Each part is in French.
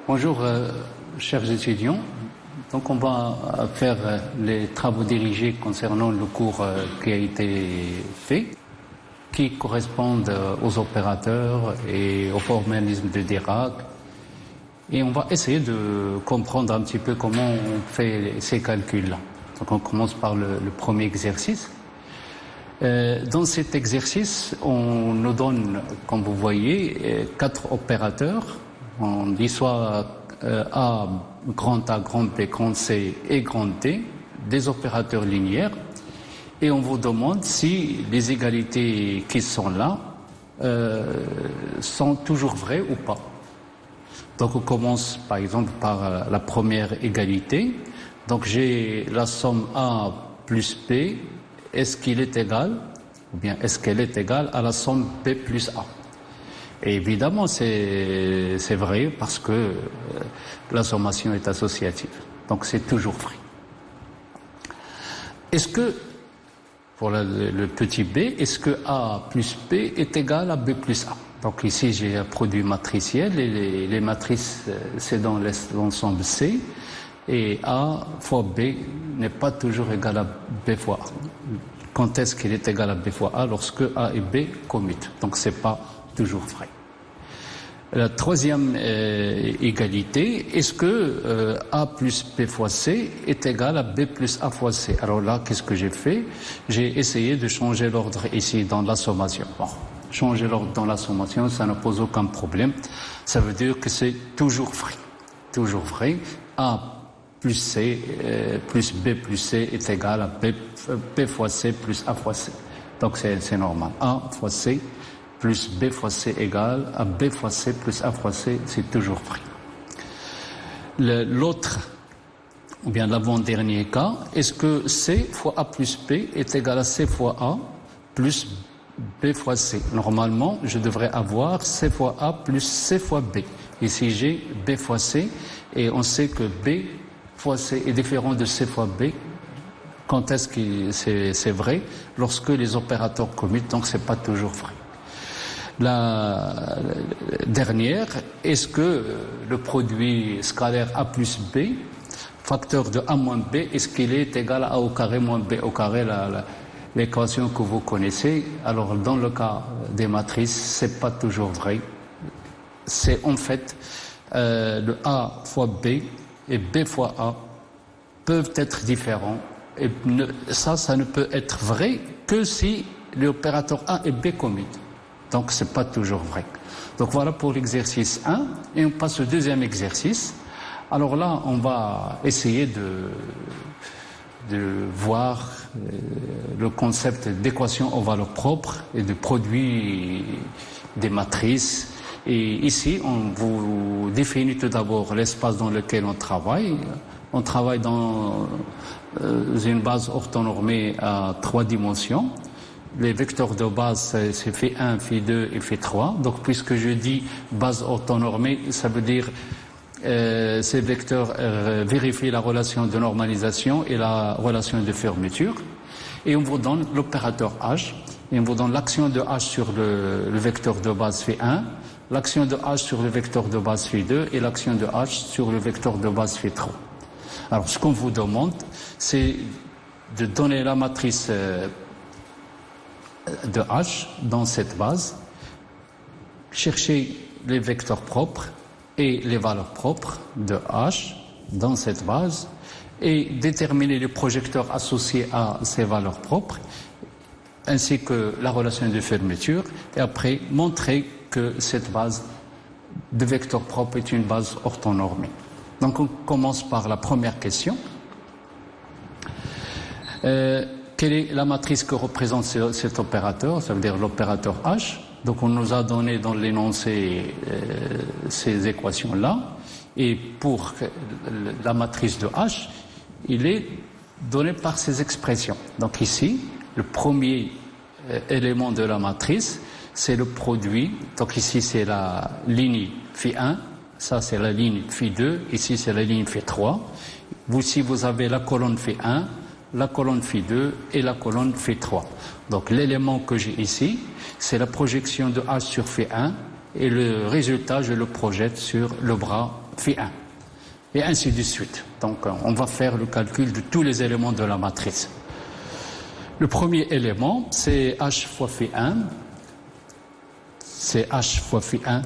Bonjour, chers étudiants. Donc, on va faire les travaux dirigés concernant le cours qui a été fait, qui correspondent aux opérateurs et au formalisme de Dirac. Et on va essayer de comprendre un petit peu comment on fait ces calculs-là. Donc, on commence par le premier exercice. Dans cet exercice, on nous donne, comme vous voyez, 4 opérateurs. On dit soit A, grand A, grand B, grand C et grand D, des opérateurs linéaires. Et on vous demande si les égalités qui sont là sont toujours vraies ou pas. Donc on commence par exemple par la première égalité. Donc j'ai la somme A plus B. Est-ce qu'il est égal, ou bien est-ce qu'elle est égale à la somme B plus A? Et évidemment, c'est vrai parce que la sommation est associative. Donc c'est toujours vrai. Est-ce que, pour le petit b, est-ce que A plus B est égal à B plus A? Donc ici, j'ai un produit matriciel et les matrices, c'est dans l'ensemble C. Et A fois B n'est pas toujours égal à B fois A. Quand est-ce qu'il est égal à B fois A? Lorsque A et B commutent. Donc c'est pas toujours vrai. La troisième égalité, est-ce que A plus B fois C est égal à B plus A fois C? Alors là, qu'est-ce que j'ai fait? J'ai essayé de changer l'ordre ici dans la sommation. Bon, changer l'ordre dans la sommation, ça ne pose aucun problème. Ça veut dire que c'est toujours vrai. Toujours vrai. A plus C plus B plus C est égal à B fois C plus A fois C. Donc c'est normal. A fois C plus B fois C égale à B fois C plus A fois C, c'est toujours vrai. L'autre, ou bien l'avant-dernier cas, est-ce que C fois A plus B est égal à C fois A plus B fois C? Normalement, je devrais avoir C fois A plus C fois B. Ici, j'ai B fois C, et on sait que B fois C est différent de C fois B. Quand est-ce que c'est vrai? Lorsque les opérateurs commutent, donc c'est pas toujours vrai. La dernière, est-ce que le produit scalaire A plus B, facteur de A moins B, est-ce qu'il est égal à A au carré moins B au carré, l'équation que vous connaissez? Alors dans le cas des matrices, c'est pas toujours vrai. C'est en fait le A fois B et B fois A peuvent être différents. Et ça ne peut être vrai que si les opérateurs A et B commutent. Donc c'est pas toujours vrai. Donc voilà pour l'exercice 1. Et on passe au deuxième exercice. Alors là, on va essayer de voir le concept d'équation aux valeurs propres et de produit des matrices. Et ici, on vous définit tout d'abord l'espace dans lequel on travaille. On travaille dans une base orthonormée à 3 dimensions. Les vecteurs de base, c'est φ1, φ2 et φ3. Donc, puisque je dis base orthonormée, ça veut dire ces vecteurs vérifient la relation de normalisation et la relation de fermeture. Et on vous donne l'opérateur H. Et on vous donne l'action de H sur le vecteur de base φ1, l'action de H sur le vecteur de base φ2 et l'action de H sur le vecteur de base φ3. Alors, ce qu'on vous demande, c'est de donner la matrice de H dans cette base, chercher les vecteurs propres et les valeurs propres de H dans cette base et déterminer les projecteurs associés à ces valeurs propres ainsi que la relation de fermeture et après montrer que cette base de vecteurs propres est une base orthonormée. Donc on commence par la première question. Quelle est la matrice que représente cet opérateur? Ça veut dire l'opérateur H. Donc on nous a donné dans l'énoncé ces équations-là. Et pour la matrice de H, il est donné par ces expressions. Donc ici, le premier élément de la matrice, c'est le produit. Donc ici, c'est la ligne φ1. Ça, c'est la ligne φ2. Ici, c'est la ligne φ3. Si vous avez la colonne φ1, la colonne φ2 et la colonne φ3. Donc l'élément que j'ai ici, c'est la projection de H sur φ1 et le résultat, je le projette sur le bras phi1. Et ainsi de suite. Donc on va faire le calcul de tous les éléments de la matrice. Le premier élément, c'est h fois phi1. C'est h fois phi1.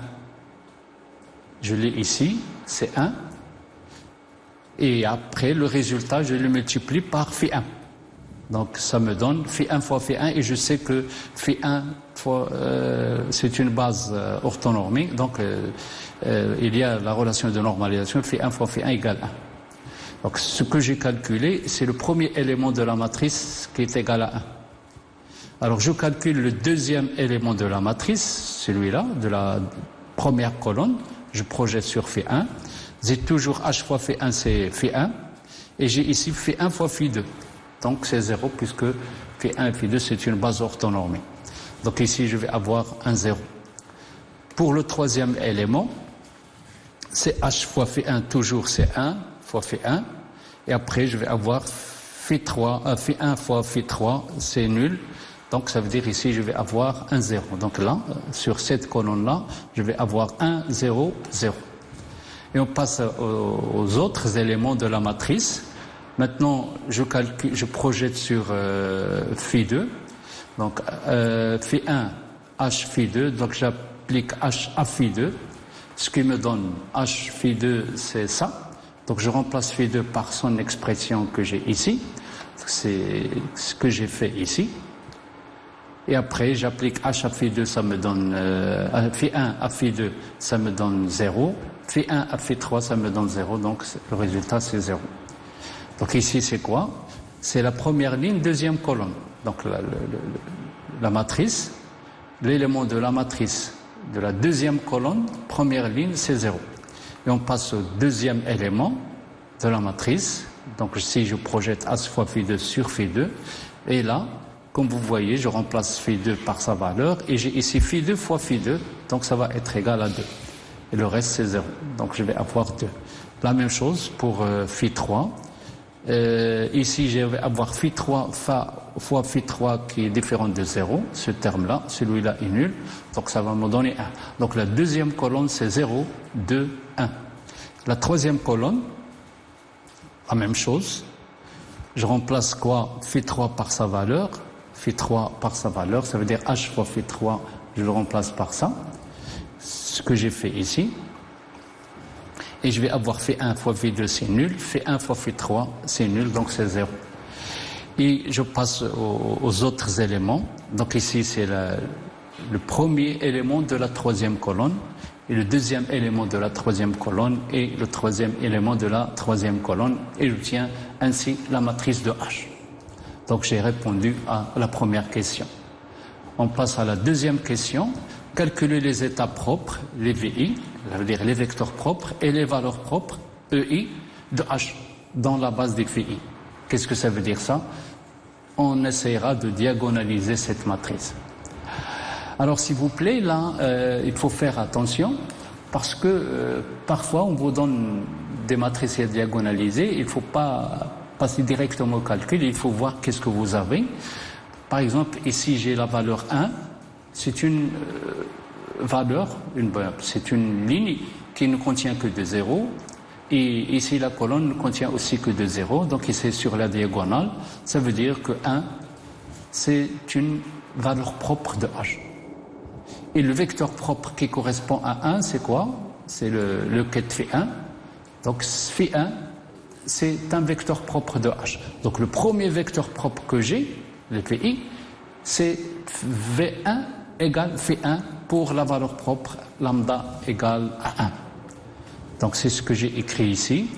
Je l'ai ici, c'est 1. Et après, le résultat, je le multiplie par phi1. Donc ça me donne phi1 fois phi1 et je sais que phi1 c'est une base orthonormée. Donc il y a la relation de normalisation phi1 fois phi1 égale 1. Donc ce que j'ai calculé, c'est le premier élément de la matrice qui est égal à 1. Alors je calcule le deuxième élément de la matrice, celui-là, de la première colonne. Je projette sur phi1. J'ai toujours h fois phi1, c'est phi1. Et j'ai ici phi1 fois phi2. Donc c'est 0 puisque phi1 et phi2 c'est une base orthonormée. Donc ici je vais avoir un 0. Pour le troisième élément, c'est h fois phi1, toujours c'est 1 fois phi1. Et après je vais avoir phi1 fois phi3, c'est nul. Donc ça veut dire ici je vais avoir un 0. Donc là, sur cette colonne-là, je vais avoir 1, 0, 0. Et on passe aux autres éléments de la matrice. Maintenant, je projette sur phi2. Donc, phi1, h phi2. Donc, j'applique h à phi2. Ce qui me donne h phi2, c'est ça. Donc, je remplace phi2 par son expression que j'ai ici. C'est ce que j'ai fait ici. Et après, j'applique h à phi2, ça me donne phi1 à phi2, ça me donne 0. Phi1 à phi3, ça me donne 0. Donc, le résultat, c'est 0. Donc ici, c'est quoi? C'est la première ligne, deuxième colonne. Donc la matrice, l'élément de la matrice de la deuxième colonne, première ligne, c'est 0. Et on passe au deuxième élément de la matrice. Donc si je projette h fois phi2 sur phi2, et là, comme vous voyez, je remplace phi2 par sa valeur, et j'ai ici phi2 fois phi2, donc ça va être égal à 2. Et le reste, c'est 0. Donc je vais avoir 2. La même chose pour phi3. Ici, je vais avoir phi3 fois phi3 qui est différent de 0. Ce terme-là, celui-là est nul. Donc ça va me donner 1. Donc la deuxième colonne, c'est 0, 2, 1. La troisième colonne, la même chose. Je remplace quoi? Phi3 par sa valeur. Phi3 par sa valeur, ça veut dire h fois phi3, je le remplace par ça. Ce que j'ai fait ici. Et je vais avoir phi1 fois phi2, c'est nul. Phi1 fois phi3, c'est nul, donc c'est 0. Et je passe aux autres éléments. Donc ici, c'est le premier élément de la troisième colonne, et le deuxième élément de la troisième colonne, et le troisième élément de la troisième colonne. Et j'obtiens ainsi la matrice de H. Donc j'ai répondu à la première question. On passe à la deuxième question. Calculer les états propres, les VI, ça veut dire les vecteurs propres et les valeurs propres, EI, de H, dans la base des VI. Qu'est-ce que ça veut dire ça? On essaiera de diagonaliser cette matrice. Alors s'il vous plaît, là, il faut faire attention, parce que parfois on vous donne des matrices à diagonaliser, il ne faut pas passer directement au calcul, il faut voir qu'est-ce que vous avez. Par exemple, ici j'ai la valeur 1, c'est une valeur, c'est une ligne qui ne contient que de 0. Et ici, la colonne ne contient aussi que de 0. Donc ici, sur la diagonale, ça veut dire que 1, c'est une valeur propre de H. Et le vecteur propre qui correspond à 1, c'est quoi? C'est le quête phi1. Donc phi1, c'est un vecteur propre de H. Donc le premier vecteur propre que j'ai, le phi, c'est V1 égale phi1 pour la valeur propre lambda égale à 1. Donc c'est ce que j'ai écrit ici.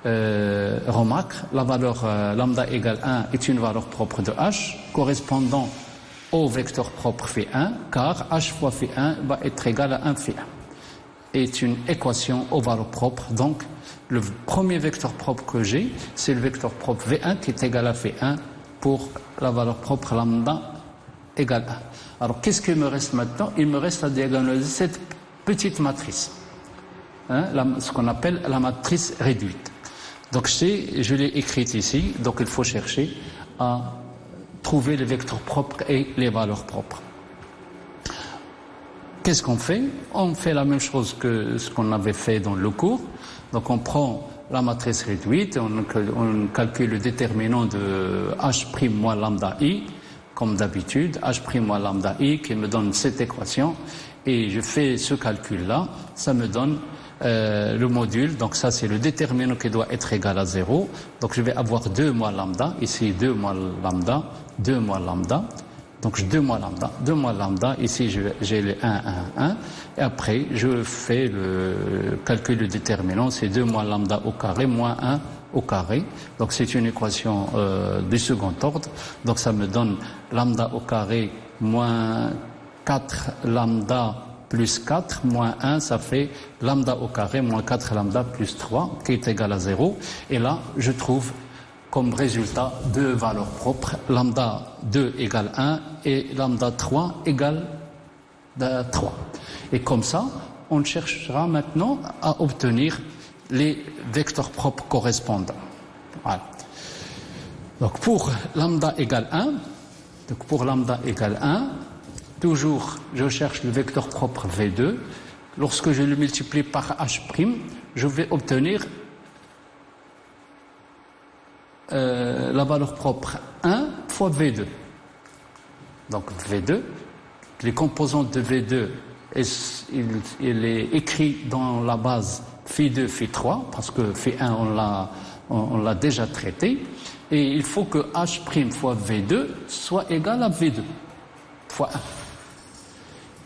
Remarque, la valeur lambda égale 1 est une valeur propre de H correspondant au vecteur propre phi1, car H fois phi1 va être égal à 1 phi1. Est une équation aux valeurs propres. Donc le premier vecteur propre que j'ai, c'est le vecteur propre V1 qui est égal à phi1 pour la valeur propre lambda égale 1. Alors, qu'est-ce qu'il me reste maintenant? Il me reste à diagonaliser cette petite matrice, ce qu'on appelle la matrice réduite. Donc, je l'ai écrite ici, donc il faut chercher à trouver les vecteurs propres et les valeurs propres. Qu'est-ce qu'on fait? On fait la même chose que ce qu'on avait fait dans le cours. Donc on prend la matrice réduite, on calcule le déterminant de H' moins lambda I, comme d'habitude, H' moins lambda I qui me donne cette équation, et je fais ce calcul-là, ça me donne le module, donc ça c'est le déterminant qui doit être égal à 0, donc je vais avoir 2 moins lambda, ici 2 moins lambda, 2 moins lambda, donc 2 moins lambda, ici j'ai les 1, 1, 1, et après je fais le calcul du déterminant, c'est 2 moins lambda au carré moins 1 au carré, donc c'est une équation du second ordre, donc ça me donne lambda au carré moins 4 lambda plus 4 moins 1, ça fait lambda au carré moins 4 lambda plus 3 qui est égal à 0, et là je trouve comme résultat deux valeurs propres, lambda 2 égale 1 et lambda 3 égale 3. Et comme ça, on cherchera maintenant à obtenir les vecteurs propres correspondants. Voilà. Donc pour lambda égale 1, toujours je cherche le vecteur propre V2. Lorsque je le multiplie par H', je vais obtenir la valeur propre 1 fois V2. Donc V2, les composantes de V2, il est écrit dans la base Φ2, Φ3, parce que Φ1 on l'a déjà traité, et il faut que H' fois V2 soit égal à V2 fois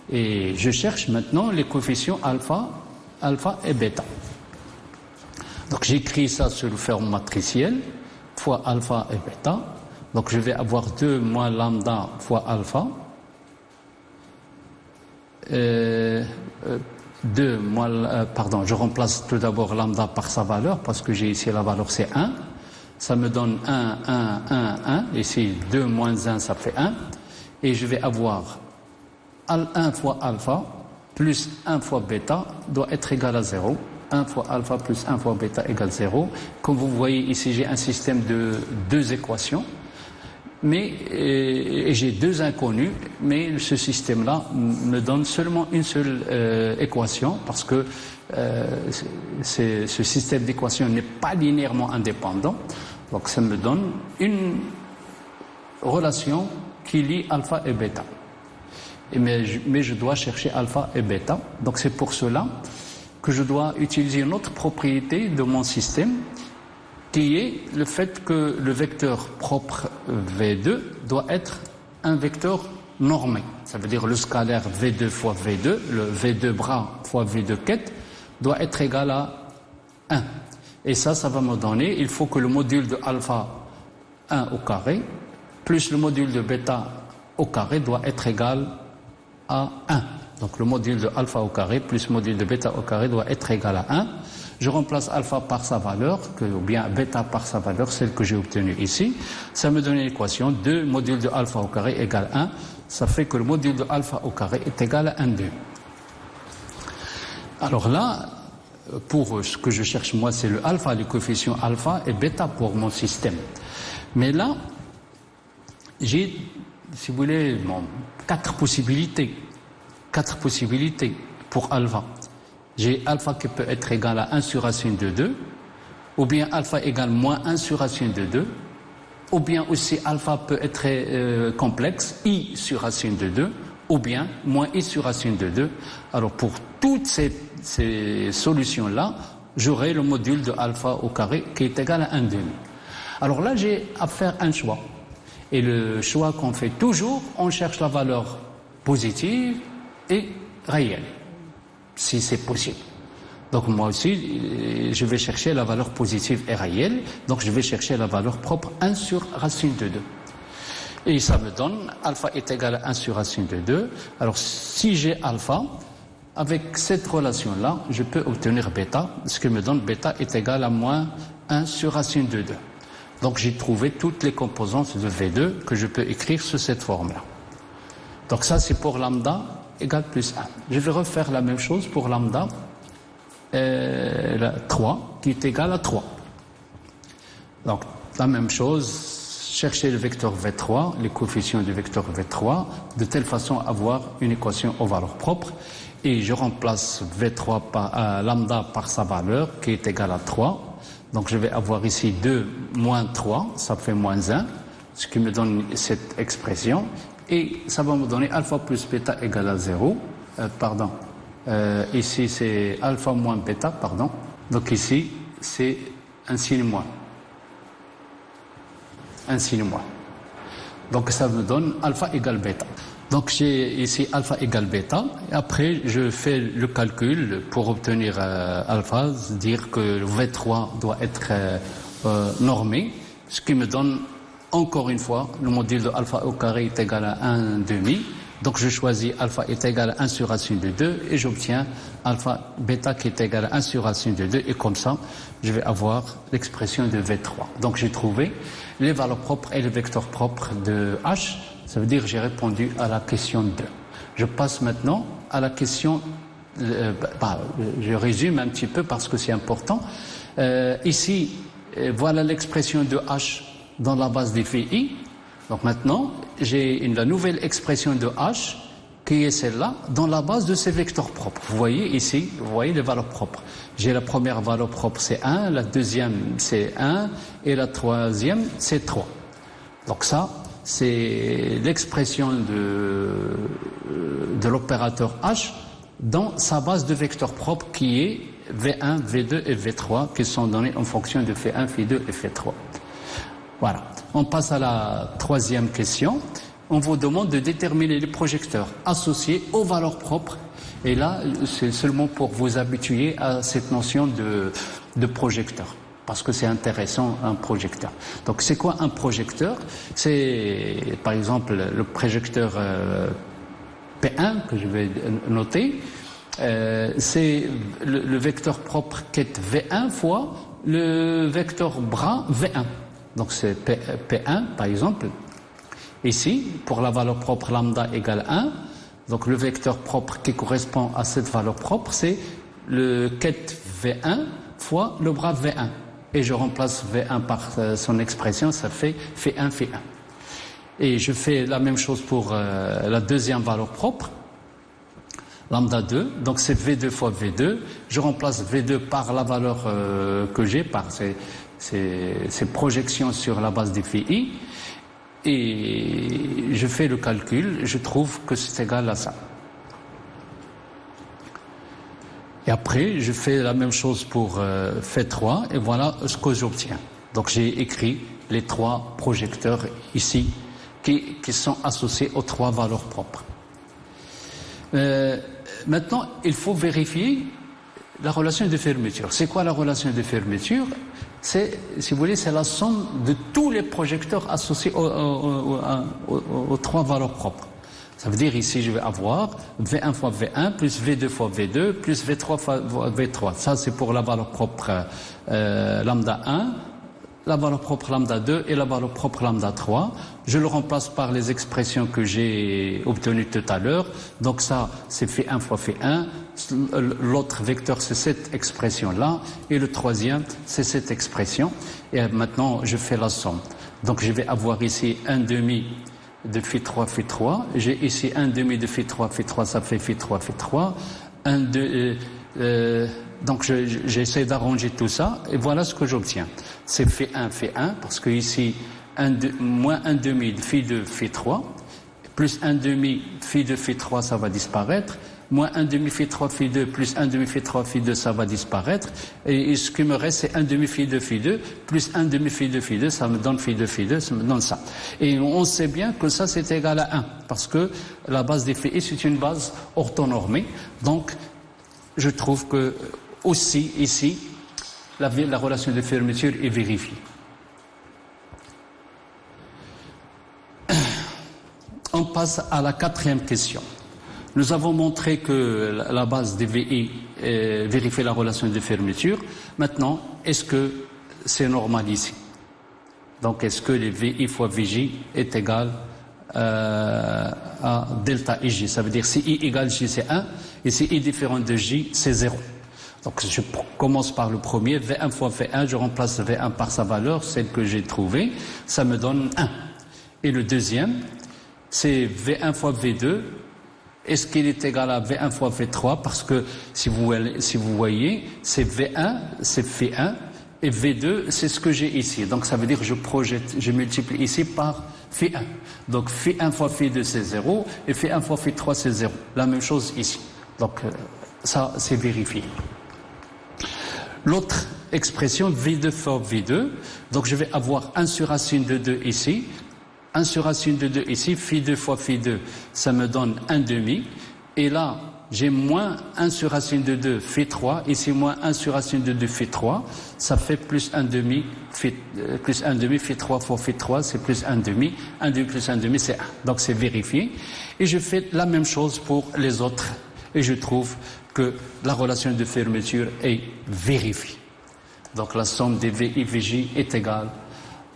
1. Et je cherche maintenant les coefficients alpha et bêta. Donc j'écris ça sur le forme matricielle, fois alpha et bêta. Donc je vais avoir 2 moins lambda fois alpha. 2 moins, je remplace tout d'abord lambda par sa valeur, parce que j'ai ici la valeur c'est 1. Ça me donne 1, 1, 1, 1. Ici 2 moins 1, ça fait 1. Et je vais avoir 1 fois alpha plus 1 fois bêta doit être égal à 0. 1 fois alpha plus 1 fois bêta égale 0. Comme vous voyez ici, j'ai un système de 2 équations, et j'ai 2 inconnus, mais ce système-là me donne seulement une seule équation, parce que ce système d'équations n'est pas linéairement indépendant. Donc ça me donne une relation qui lie alpha et bêta. Mais je dois chercher alpha et bêta. Donc c'est pour cela que je dois utiliser une autre propriété de mon système, qui est le fait que le vecteur propre V2 doit être un vecteur normé. Ça veut dire le scalaire V2 fois V2, le V2 bras fois V2 quête, doit être égal à 1. Et ça va me donner, il faut que le module de alpha 1 au carré, plus le module de bêta au carré doit être égal à 1. Donc le module de alpha au carré plus le module de bêta au carré doit être égal à 1. Je remplace alpha par sa valeur, ou bien bêta par sa valeur, celle que j'ai obtenue ici. Ça me donne une équation, 2 module de alpha au carré égale 1. Ça fait que le module de alpha au carré est égal à 1, 2. Alors là, pour ce que je cherche moi, c'est le alpha, les coefficients alpha et bêta pour mon système. Mais là, j'ai, si vous voulez, 4 possibilités. 4 possibilités pour alpha. J'ai alpha qui peut être égal à 1 sur racine de 2, ou bien alpha égale moins 1 sur racine de 2, ou bien aussi alpha peut être complexe, i sur racine de 2, ou bien moins i sur racine de 2. Alors pour toutes ces solutions-là, j'aurai le module de alpha au carré qui est égal à 1 demi. Alors là, j'ai à faire un choix. Et le choix qu'on fait toujours, on cherche la valeur positive et réelle, si c'est possible. Donc moi aussi, je vais chercher la valeur positive et réelle, donc je vais chercher la valeur propre 1 sur racine de 2. Et ça me donne, alpha est égal à 1 sur racine de 2. Alors si j'ai alpha, avec cette relation-là, je peux obtenir bêta, ce qui me donne bêta est égal à moins 1 sur racine de 2. Donc j'ai trouvé toutes les composantes de V2 que je peux écrire sous cette forme-là. Donc ça c'est pour lambda égale plus 1. Je vais refaire la même chose pour lambda 3 qui est égal à 3. Donc la même chose, chercher le vecteur V3, les coefficients du vecteur V3, de telle façon à avoir une équation aux valeurs propres. Et je remplace V3 par lambda par sa valeur qui est égale à 3. Donc je vais avoir ici 2 moins 3, ça fait moins 1, ce qui me donne cette expression. Et ça va me donner alpha plus bêta égale à 0. Ici c'est alpha moins bêta, pardon. Donc ici c'est un signe moins. Un signe moins. Donc ça me donne alpha égale bêta. Donc j'ai ici alpha égale bêta. Et après je fais le calcul pour obtenir alpha, dire que le V3 doit être normé, ce qui me donne encore une fois le module de alpha au carré est égal à 1 demi. Donc je choisis alpha est égal à 1 sur racine de 2 et j'obtiens alpha bêta qui est égal à 1 sur racine de 2 et comme ça je vais avoir l'expression de V3. Donc j'ai trouvé les valeurs propres et les vecteurs propres de H, ça veut dire que j'ai répondu à la question 2. Je passe maintenant à la question, je résume un petit peu parce que c'est important. Ici, voilà l'expression de H dans la base des VI. Donc maintenant, j'ai la nouvelle expression de H qui est celle-là dans la base de ces vecteurs propres. Vous voyez ici, vous voyez les valeurs propres. J'ai la première valeur propre c'est 1, la deuxième c'est 1 et la troisième c'est 3. Donc ça, c'est l'expression de l'opérateur H dans sa base de vecteurs propres qui est V1, V2 et V3 qui sont donnés en fonction de V1, V2 et V3. Voilà. On passe à la troisième question. On vous demande de déterminer les projecteurs associés aux valeurs propres. Et là, c'est seulement pour vous habituer à cette notion de projecteur. Parce que c'est intéressant, un projecteur. Donc, c'est quoi un projecteur? C'est, par exemple, le projecteur P1, que je vais noter. C'est le vecteur propre qui est V1 fois le vecteur bras V1. Donc c'est P1 par exemple. Ici, pour la valeur propre lambda égale 1, donc le vecteur propre qui correspond à cette valeur propre, c'est le quête V1 fois le bras V1. Et je remplace V1 par son expression, ça fait V1, V1. Et je fais la même chose pour la deuxième valeur propre, lambda 2, donc c'est V2 fois V2. Je remplace V2 par la valeur que j'ai, par ces projections sur la base des VI, et je fais le calcul, je trouve que c'est égal à ça. Et après, je fais la même chose pour F3, et voilà ce que j'obtiens. Donc j'ai écrit les trois projecteurs ici, qui sont associés aux trois valeurs propres. Maintenant, il faut vérifier la relation de fermeture. C'est quoi la relation de fermeture? C'est, si vous voulez, c'est la somme de tous les projecteurs associés aux trois valeurs propres. Ça veut dire ici, je vais avoir V1 fois V1 plus V2 fois V2 plus V3 fois V3. Ça, c'est pour la valeur propre lambda 1, la valeur propre lambda 2 et la valeur propre lambda 3. Je le remplace par les expressions que j'ai obtenues tout à l'heure. Donc ça, c'est F1 fois F1. L'autre vecteur, c'est cette expression-là. Et le troisième, c'est cette expression. Et maintenant, je fais la somme. Donc je vais avoir ici 1 demi de Φ3, Φ3. J'ai ici 1 demi de Φ3, Φ3, ça fait Φ3, Φ3. Donc j'essaie d'arranger tout ça et voilà ce que j'obtiens. C'est Φ1, Φ1 parce que ici moins 1 demi de Φ2, Φ3 plus 1 demi Φ2, Φ3 ça va disparaître, moins 1 demi Φ3, Φ2 plus 1 demi Φ3, Φ2 ça va disparaître et ce qui me reste c'est 1 demi Φ2, Φ2 plus 1 demi Φ2, Φ2 ça me donne Φ2, Φ2 ça me donne ça. Et on sait bien que ça c'est égal à 1 parce que la base des Φ c'est une base orthonormée, donc je trouve que aussi ici la relation de fermeture est vérifiée. On passe à la quatrième question. Nous avons montré que la base des VI vérifie la relation de fermeture. Maintenant, est-ce que c'est normal ici? Donc, est-ce que les VI fois VJ est égal à delta IJ? Ça veut dire si I égale J, c'est 1, et si I différent de J, c'est 0. Donc je commence par le premier, V1 fois V1, je remplace V1 par sa valeur, celle que j'ai trouvée, ça me donne 1. Et le deuxième, c'est V1 fois V2, est-ce qu'il est égal à V1 fois V3? Parce que si vous voyez, c'est V1, c'est Φ1, et V2, c'est ce que j'ai ici. Donc ça veut dire que je multiplie ici par Φ1. Donc Φ1 fois Φ2, c'est 0, et Φ1 fois Φ3, c'est 0. La même chose ici. Donc ça, c'est vérifié. L'autre expression, V2 fois V2, donc je vais avoir 1 sur racine de 2 ici, 1 sur racine de 2 ici, Φ2 fois Φ2, ça me donne 1,5. Et là, j'ai moins 1 sur racine de 2, Φ3, ici moins 1 sur racine de 2, Φ3, ça fait plus 1,5, Φ3 fois Φ3, c'est plus 1,5, 1,5 plus 1,5, c'est 1. Donc c'est vérifié. Et je fais la même chose pour les autres. Et je trouve que la relation de fermeture est vérifiée. Donc la somme des VI, VJ est égale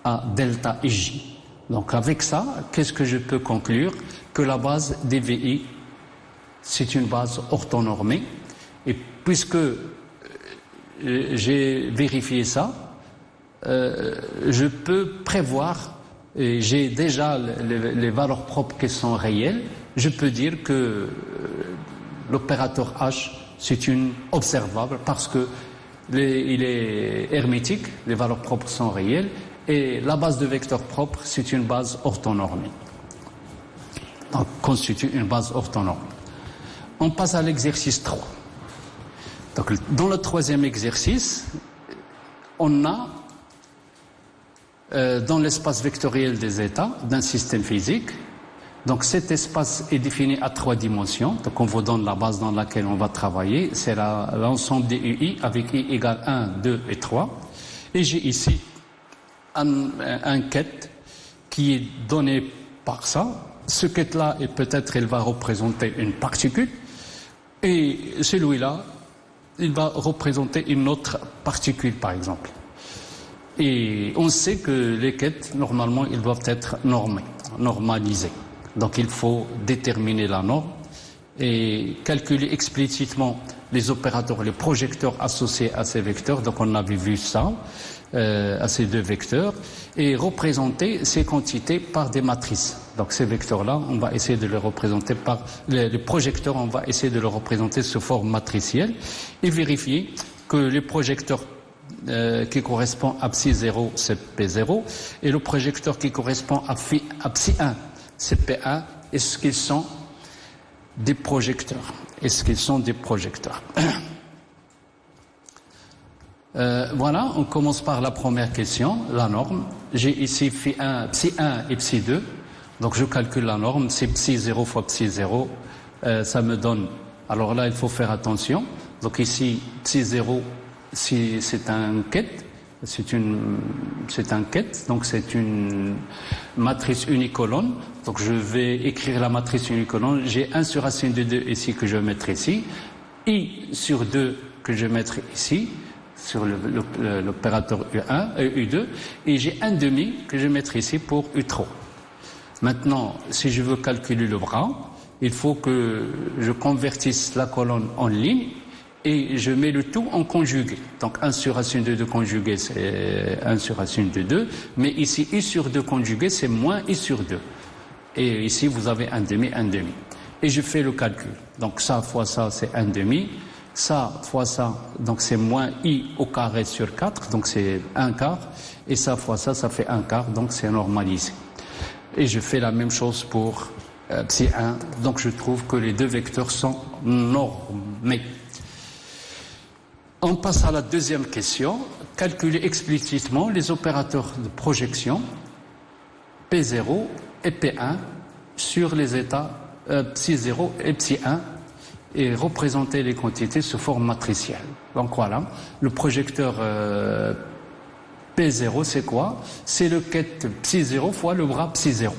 à delta IJ. Donc avec ça, qu'est-ce que je peux conclure? Que la base des VI, c'est une base orthonormée. Et puisque j'ai vérifié ça, je peux prévoir, et j'ai déjà les valeurs propres qui sont réelles, je peux dire que l'opérateur H, c'est une observable parce que il est hermétique, les valeurs propres sont réelles, et la base de vecteurs propres, c'est une base orthonormée. Donc, constitue une base orthonormée. On passe à l'exercice 3. Donc, dans le troisième exercice, on a dans l'espace vectoriel des états d'un système physique. Donc cet espace est défini à 3 dimensions. Donc on vous donne la base dans laquelle on va travailler. C'est l'ensemble des UI avec I égale 1, 2 et 3. Et j'ai ici un quête qui est donné par ça. Ce quête-là, et peut-être il va représenter une particule. Et celui-là, il va représenter une autre particule, par exemple. Et on sait que les quêtes, normalement, ils doivent être normalisées. Donc il faut déterminer la norme et calculer explicitement les opérateurs, les projecteurs associés à ces vecteurs. Donc on avait vu ça, à ces deux vecteurs, et représenter ces quantités par des matrices. Donc ces vecteurs-là, on va essayer de les représenter par les projecteurs, on va essayer de les représenter sous forme matricielle et vérifier que les projecteurs qui correspond à psi0, c'est P0, et le projecteur qui correspond à psi1, c'est P1. Est-ce qu'ils sont des projecteurs? Est-ce qu'ils sont des projecteurs? Voilà, on commence par la première question, la norme. J'ai ici psi1 et psi2, donc je calcule la norme, c'est psi0 fois psi0, ça me donne, alors là il faut faire attention, donc ici psi0, si c'est un quête, c'est un quête, donc c'est une matrice unicolone. Donc je vais écrire la matrice unicolone. J'ai 1 sur racine de 2 ici que je vais mettre ici, I sur 2 que je vais mettre ici, sur l'opérateur U1, U2, et j'ai 1,5 que je vais mettre ici pour U3. Maintenant, si je veux calculer le bras, il faut que je convertisse la colonne en ligne, et je mets le tout en conjugué. Donc 1 sur racine de 2 conjugué, c'est 1 sur racine de 2. Mais ici, I sur 2 conjugué, c'est moins I sur 2. Et ici, vous avez 1,5, 1,5. Et je fais le calcul. Donc ça fois ça, c'est 1,5. Ça fois ça, donc c'est moins I au carré sur 4. Donc c'est 1 quart. Et ça fois ça, ça fait 1 quart. Donc c'est normalisé. Et je fais la même chose pour psi1. Donc je trouve que les deux vecteurs sont normés. On passe à la deuxième question. Calculer explicitement les opérateurs de projection P0 et P1 sur les états psi0 et psi1 et représenter les quantités sous forme matricielle. Donc voilà, le projecteur P0 c'est quoi? C'est le quête psi0 fois le bras psi0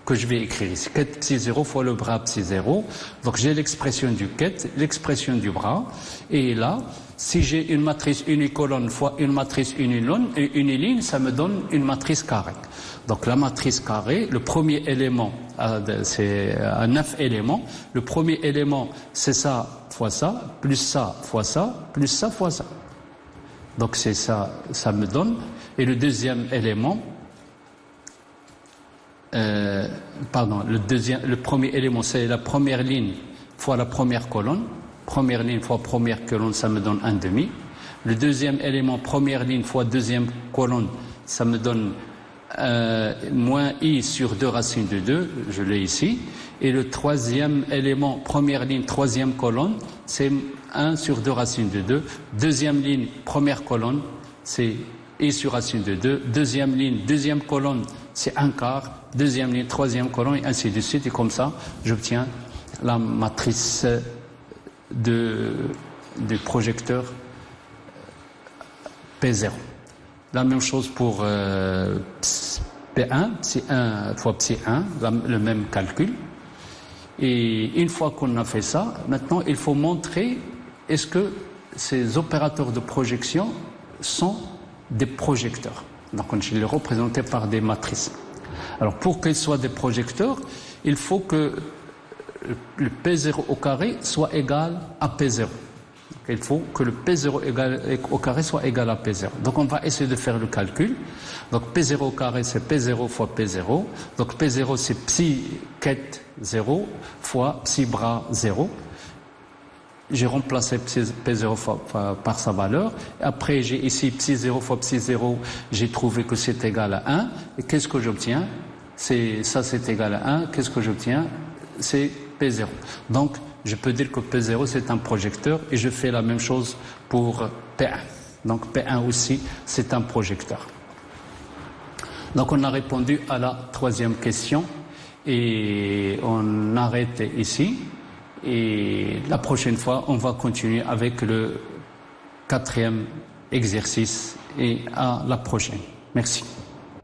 que je vais écrire ici. Quête psi0 fois le bras psi0. Donc j'ai l'expression du quête, l'expression du bras, et là, si j'ai une matrice unicolone fois une matrice uniligne, ça me donne une matrice carrée. Donc la matrice carrée, le premier élément, c'est 9 éléments. Le premier élément, c'est ça fois ça, plus ça fois ça, plus ça fois ça. Donc c'est ça, ça me donne. Et le deuxième élément, le premier élément, c'est la première ligne fois la première colonne. Première ligne fois première colonne, ça me donne 1,5. Le deuxième élément, première ligne fois deuxième colonne, ça me donne moins i sur 2 racines de 2, je l'ai ici. Et le troisième élément, première ligne, troisième colonne, c'est 1 sur 2 racines de 2. Deuxième ligne, première colonne, c'est i sur racine de 2. Deuxième ligne, deuxième colonne, c'est 1/4. Deuxième ligne, troisième colonne, et ainsi de suite. Et comme ça, j'obtiens la matrice du projecteur P0. La même chose pour P1, Psi1 fois Psi1, le même calcul. Et une fois qu'on a fait ça, maintenant il faut montrer est-ce que ces opérateurs de projection sont des projecteurs. Donc je les représenter par des matrices. Alors pour qu'ils soient des projecteurs, il faut que le P0 au carré soit égal à P0. Il faut que le P0 au carré soit égal à P0. Donc on va essayer de faire le calcul. Donc P0 au carré c'est P0 fois P0. Donc P0 c'est psi ket 0 fois psi bras 0. J'ai remplacé P0 par sa valeur. Après j'ai ici psi 0 fois psi 0. J'ai trouvé que c'est égal à 1. Et qu'est-ce que j'obtiens? Ça c'est égal à 1. Qu'est-ce que j'obtiens? C'est P0. Donc je peux dire que P0 c'est un projecteur et je fais la même chose pour P1. Donc P1 aussi c'est un projecteur. Donc on a répondu à la troisième question et on arrête ici. Et la prochaine fois on va continuer avec le 4e exercice et à la prochaine. Merci.